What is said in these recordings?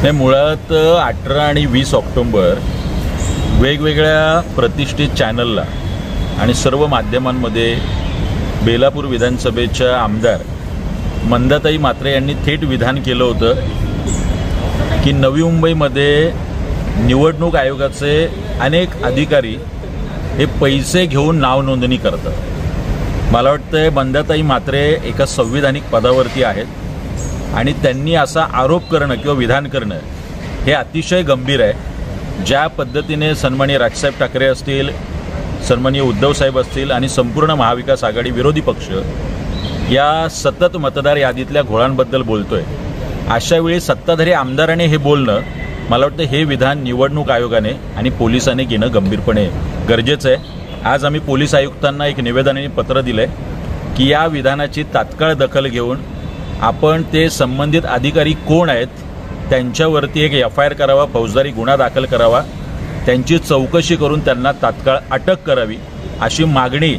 हे मुळात 18 आणि 20 ऑक्टोबर वेगवेगळ्या प्रतिष्ठित चॅनलला आणि सर्व माध्यमांमध्ये बेलापूर विधानसभेच्या आमदार मंदाताई म्हात्रे यांनी थेट विधान केलं होतं की नवी मुंबईमध्ये निवडणूक आयोगाचे अनेक अधिकारी हे पैसे घेऊन नाव नोंदणी करतात। मला वाटतं मंदाताई म्हात्रे एका संविधानिक पदावरती आहेत आणि त्यांनी असा आरोप करणं किंवा विधान करणं हे अतिशय गंभीर आहे। ज्या पद्धतीने सन्माननीय राजसाहेब ठाकरे असतील, सन्माननीय उद्धव साहेब असतील आणि संपूर्ण महाविकास आघाडी विरोधी पक्ष या सतत मतदार यादीतल्या घोळांबद्दल बोलतोय, अशा वेळी सत्ताधारी आमदाराने हे बोलणं, मला वाटतं हे विधान निवडणूक आयोगाने आणि पोलिसांनी घेणं गंभीरपणे गरजेचं आहे। आज आम्ही पोलीस आयुक्तांना एक निवेदन आणि पत्र दिलंय की या विधानाची तात्काळ दखल घेऊन आपण ते संबंधित अधिकारी कोण आहेत त्यांच्यावरती एक FIR करावा, फौजदारी गुन्हा दाखल करावा, त्यांची चौकशी करून त्यांना तात्काळ अटक करावी, अशी मागणी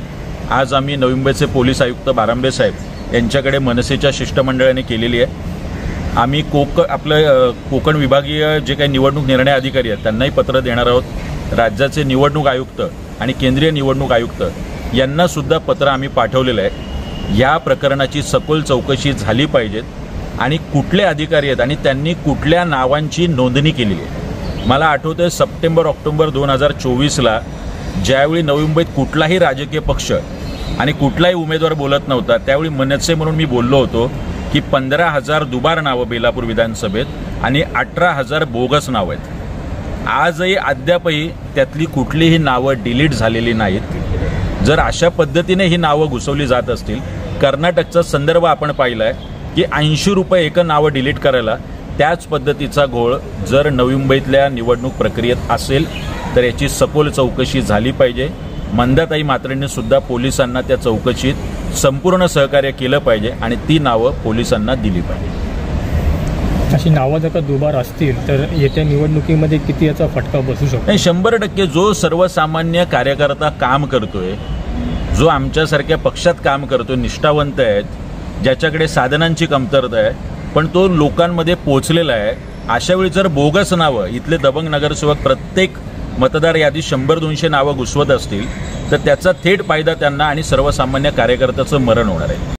आज आम्ही नवी मुंबईचे पोलीस आयुक्त बारांबे साहेब यांच्याकडे मनसेच्या शिष्टमंडळाने केलेली आहे। आम्ही कोकण विभागीय जे काही निवडणूक निर्णय अधिकारी आहेत त्यांनाही पत्र देणार आहोत। राज्याचे निवडणूक आयुक्त आणि केंद्रीय निवडणूक आयुक्त यांना सुद्धा पत्र आम्ही पाठवलेलं आहे। या प्रकरणाची सखोल चौकशी झाली पाहिजे आणि कुठले अधिकारी आहेत आणि त्यांनी कुठल्या नावांची नोंदणी केलेली आहे। मला आठवतंय सप्टेंबर-ऑक्टोबर 2024ला ज्यावेळी नवी मुंबईत कुठलाही राजकीय पक्ष आणि कुठलाही उमेदवार बोलत नव्हता, त्यावेळी मनसे म्हणून मी बोललो होतो की 15,000 दुबार नावं बेलापूर विधानसभेत आणि 18,000 बोगस नावं आहेत। आजही अद्यापही त्यातली कुठलीही नावं डिलीट झालेली नाहीत। जर अशा पद्धतीने ही नावं घुसवली जात असतील, कर्नाटकचा संदर्भ आपण पाहिला आहे की 80 रुपये एक नावं डिलीट करायला, त्याच पद्धतीचा घोळ जर नवी मुंबईतल्या निवडणूक प्रक्रियेत असेल तर याची सखोल चौकशी झाली पाहिजे। मंदाताई म्हात्रेंनी सुद्धा पोलिसांना त्या चौकशीत संपूर्ण सहकार्य केलं पाहिजे आणि ती नावं पोलिसांना दिली पाहिजे। अशी नावं जर का दुबार असतील तर येत्या निवडणुकीमध्ये किती याचा फटका बसू शकतो? 100% जो सर्वसामान्य कार्यकर्ता काम करतोय, जो आमच्यासारख्या पक्षात काम करतोय, निष्ठावंत आहेत, ज्याच्याकडे साधनांची कमतरता आहे पण तो लोकांमध्ये पोहोचलेला आहे, अशा वेळी जर बोगस नावं इथले दबंग नगरसेवक प्रत्येक मतदार यादी 100-200 नावं घुसवत असतील तर त्याचा थेट फायदा त्यांना आणि सर्वसामान्य कार्यकर्त्याचं मरण होणार आहे।